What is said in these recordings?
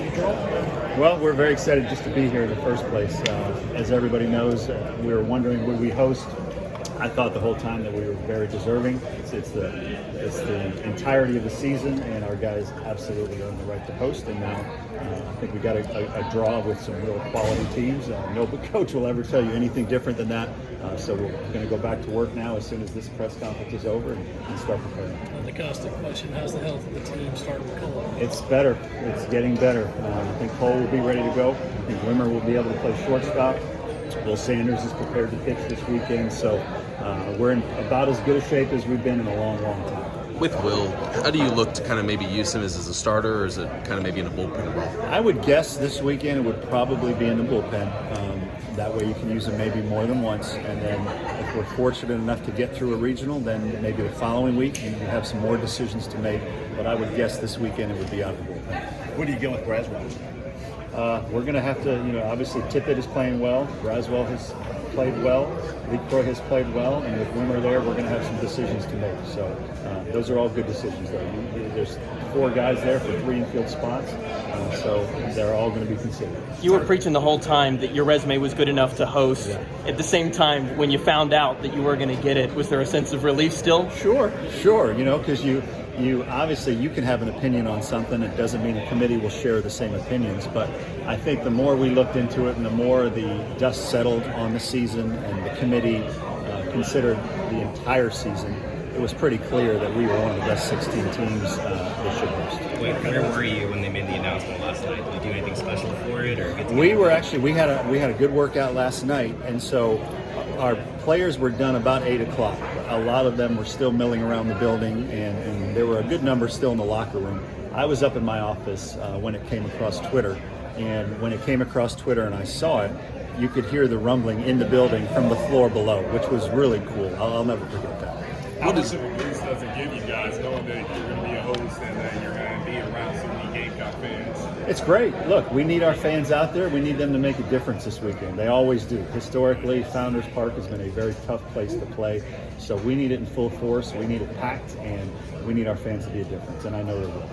to the draw? Well, we're very excited just to be here in the first place. As everybody knows, we were wondering would we host. I thought the whole time that we were very deserving. It's the entirety of the season, and our guys absolutely earned the right to host. And now I think we got a draw with some real quality teams. No coach will ever tell you anything different than that. So we're going to go back to work now as soon as this press conference is over and start preparing. The constant question: how's the health of the team starting to Cole? It's better. It's getting better. I think Cole will be ready to go. I think Wimmer will be able to play shortstop. Will Sanders is prepared to pitch this weekend. So we're in about as good a shape as we've been in a long, long time. With Will, how do you look to kind of maybe use him as a starter, or is it kind of maybe in a bullpen role? I would guess this weekend it would probably be in the bullpen. That way you can use him maybe more than once. And then if we're fortunate enough to get through a regional, then maybe the following week you have some more decisions to make. But I would guess this weekend it would be out of the bullpen. What do you get with Braswell? We're going to have to, obviously Tippett is playing well. Braswell has played well. LeCroy has played well. And with Wimmer there, we're going to have some decisions to make. So those are all good decisions, though. There's 4 guys there for 3 infield spots. So they're all going to be considered. You were preaching the whole time that your resume was good enough to host. Yeah. At the same time, when you found out that you were going to get it, was there a sense of relief still? Sure. Because you obviously you can have an opinion on something. It doesn't mean a committee will share the same opinions. But I think the more we looked into it and the more the dust settled on the season and the committee considered the entire season, it was pretty clear that we were one of the best 16 teams they should host. Where were you when they made the announcement last night? Did you do anything special for it, or we had a good workout last night, and so our players were done about 8 o'clock. A lot of them were still milling around the building, and there were a good number still in the locker room. I was up in my office when it came across Twitter, and when it came across Twitter and I saw it, you could hear the rumbling in the building from the floor below, which was really cool. I'll never forget that. How much of a boost does it give you guys knowing that you're going to be a host and that you're going to be around so many Gamecock fans? It's great. Look, we need our fans out there. We need them to make a difference this weekend. They always do. Historically, Founders Park has been a very tough place to play. So we need it in full force. We need it packed, and we need our fans to be a difference, and I know they will.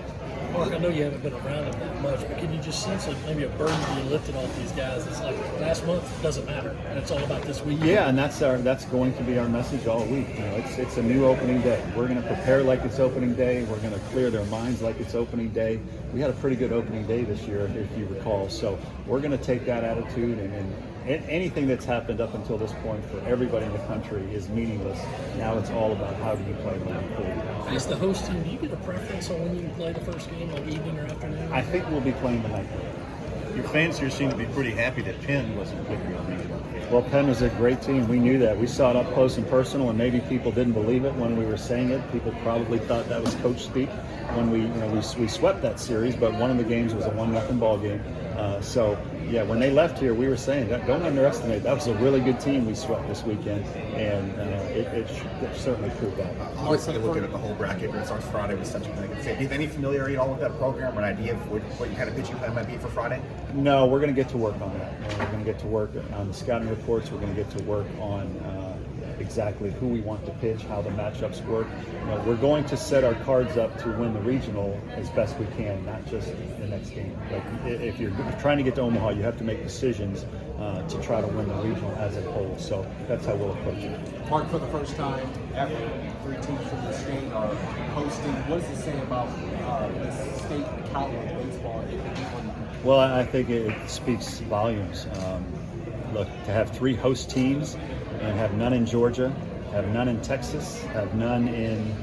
Mark, I know you haven't been around them that much, but can you just sense maybe a burden being lifted off these guys? It's like last month doesn't matter, and it's all about this week. Yeah, and that's going to be our message all week. It's a new opening day. We're going to prepare like it's opening day. We're going to clear their minds like it's opening day. We had a pretty good opening day this year, if you recall. So we're going to take that attitude, and anything that's happened up until this point for everybody in the country is meaningless. Now it's all about how do you play moving forward. As the host team, do you get a preference on when you play the first game, like evening or afternoon? I think we'll be playing the night game. Your fans here seem to be pretty happy that Penn wasn't put here on regional. Well, Penn was a great team. We knew that. We saw it up close and personal, and maybe people didn't believe it when we were saying it. People probably thought that was coach speak when we swept that series, but one of the games was a 1-0 ball game. When they left here, we were saying that don't underestimate. That was a really good team we swept this weekend, and it certainly proved that. Obviously, looking at the whole bracket, when it starts Friday with such a big thing. Do you have any familiarity at all with that program or an idea of what kind of pitching plan might be for Friday? No, we're going to get to work on that. We're going to get to work on the scouting reports. We're going to get to work on exactly who we want to pitch, how the matchups work. We're going to set our cards up to win the regional as best we can, not just the next game. Like if you're trying to get to Omaha, you have to make decisions to try to win the regional as a whole. So that's how we'll approach it. Mark, for the first time ever, 3 teams from the state are hosting. What does it say about the state caliber of baseball? Well, I think it speaks volumes. Look, to have 3 host teams and have none in Georgia, have none in Texas, have none in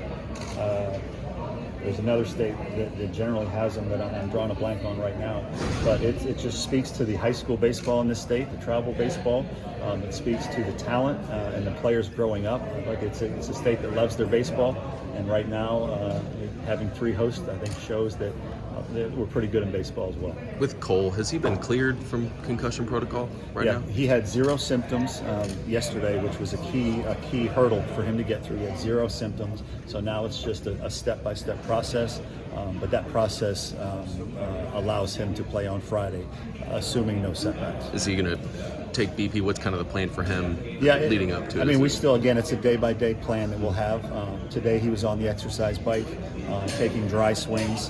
there's another state that generally has them that I'm drawing a blank on right now. But it just speaks to the high school baseball in this state, the travel baseball. It speaks to the talent and the players growing up. Like it's a state that loves their baseball. And right now, having 3 hosts, I think, shows that we're pretty good in baseball as well. With Cole, has he been cleared from concussion protocol now? Yeah, he had 0 symptoms yesterday, which was a key hurdle for him to get through. He had 0 symptoms, so now it's just a step-by-step process. But that process allows him to play on Friday, assuming no setbacks. Is he going to take BP? What's kind of the plan for him leading up to it? I mean, we still, again, it's a day-by-day plan that we'll have. Today he was on the exercise bike, taking dry swings.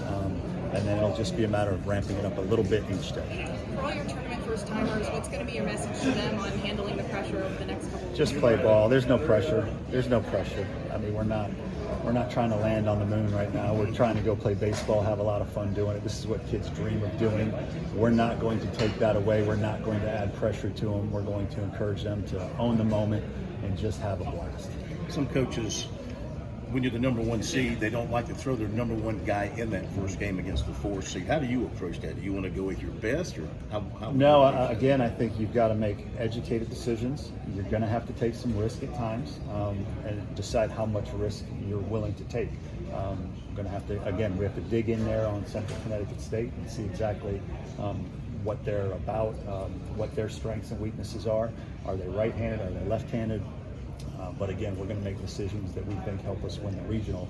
and then it'll just be a matter of ramping it up a little bit each day. For all your tournament first-timers, what's going to be your message to them on handling the pressure over the next couple of weeks? Just play ball. There's no pressure. There's no pressure. I mean, we're not trying to land on the moon right now. We're trying to go play baseball, have a lot of fun doing it. This is what kids dream of doing. We're not going to take that away. We're not going to add pressure to them. We're going to encourage them to own the moment and just have a blast. Some coaches, when you're the number one seed, they don't like to throw their number one guy in that first game against the 4 seed. How do you approach that? Do you want to go with your best, or how No, again, I think you've got to make educated decisions. You're going to have to take some risk at times, and decide how much risk you're willing to take. We're going to have to, again, we have to dig in there on Central Connecticut State and see exactly what they're about, what their strengths and weaknesses are. Are they right-handed? Are they left-handed? But again, we're going to make decisions that we think help us win the regional,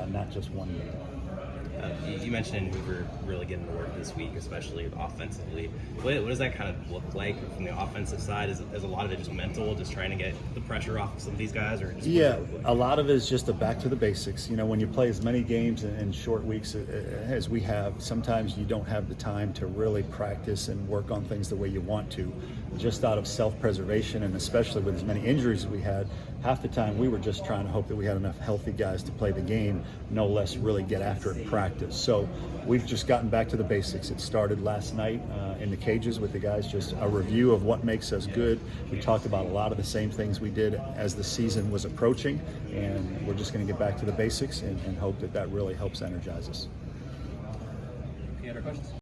not just one game. You mentioned Hoover really getting to work this week, especially offensively. What does that kind of look like from the offensive side? Is a lot of it just mental, just trying to get the pressure off of some of these guys? Or Yeah, a lot of it is just a back to the basics. You know, when you play as many games in short weeks as we have, sometimes you don't have the time to really practice and work on things the way you want to, just out of self-preservation, and especially with as many injuries as we had. Half the time we were just trying to hope that we had enough healthy guys to play the game, no less really get after it in practice. So we've just gotten back to the basics. It started last night in the cages with the guys, just a review of what makes us good. We talked about a lot of the same things we did as the season was approaching, and we're just going to get back to the basics and hope that that really helps energize us. Any other questions?